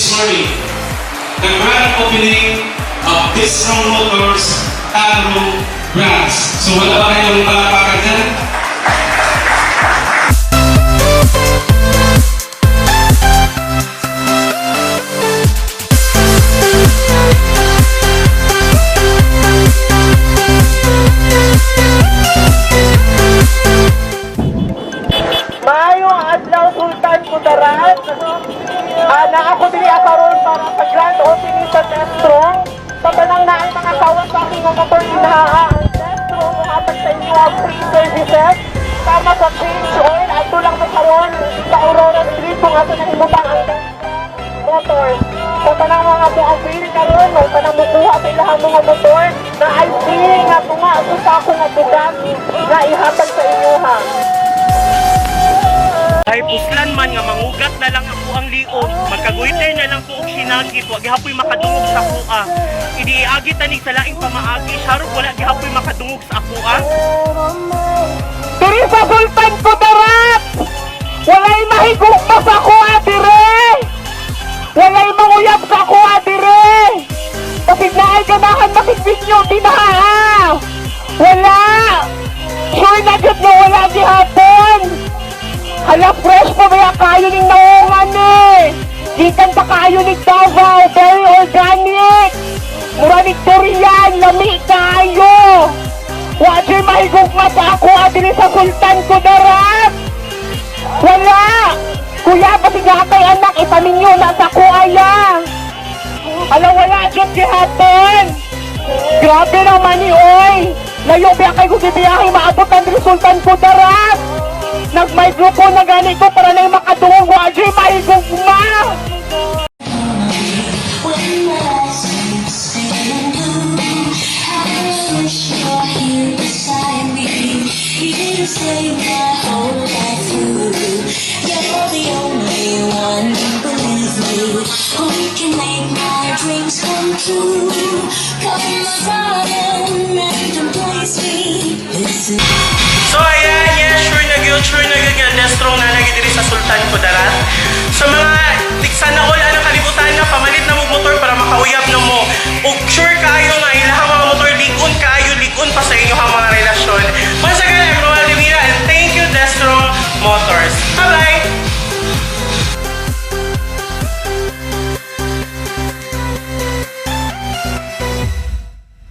story. The grand opening of Discount Motors Agro Brands. So wala ba kayong palapakan dyan? Maayong adlaw sultan kudarat. Na ako dili akaron para sa grand opening sa Destrong. Sa tanang na ay mga kawan sa aking motor inaha. Ang Destrong hatag sa inyo ang free services. Tama sa change oil. Ato lang na karon sa Aurora Street kung ato nang imutang ang motor. Sa tanang mga buong free karon, o tanang mukuha sa ilahang mga motor na ay free nga tunga ato sa ako nga tugang na ihatag sa inyo ha. Ay puslan man nga mangugat na lang ako ang liog, magkaguytay na lang ko og sinagit, wag gihapoy makadungog sa kuha. Iniagi tanig sa laing pamaagi, sarog wala gihapoy makadungog sa kuha. Diri sa sultan kudarat! Walay mahigog pa sa kuha dire! Walay manguyab sa kuha dire! Kapit na ay ganahan makikbis nyo, dinaha! Wala! Sure na dyan na wala gihapon! Hala, fresh pa ba kayo ning naungan eh! Gikan pa kayo ning Davao, very organic! Mura ning durian, lami kayo! Wadir mahigog mata ako adili sa sultan kudarat! Wala! Kuya, pati gatay anak, isa ninyo nasa kuaya! Hala, wala dyan gihapon! Grabe naman ni Oy! Layo biya kayo gibiyahe maabot ang sultan kudarat! Nag-may grupo na ganito para lang makadungong wadir mahigog ma! Say my whole life through. You're the only one who believes me. Who can make my dreams come true? Come my darling and embrace me. Listen. So ayan, yeah, sure na gyud Destrong na lagi diri sa Sultan Kudarat. Sa mga tiksan na all anang kalibutan na pamalit na mo motor para makauyab no mo.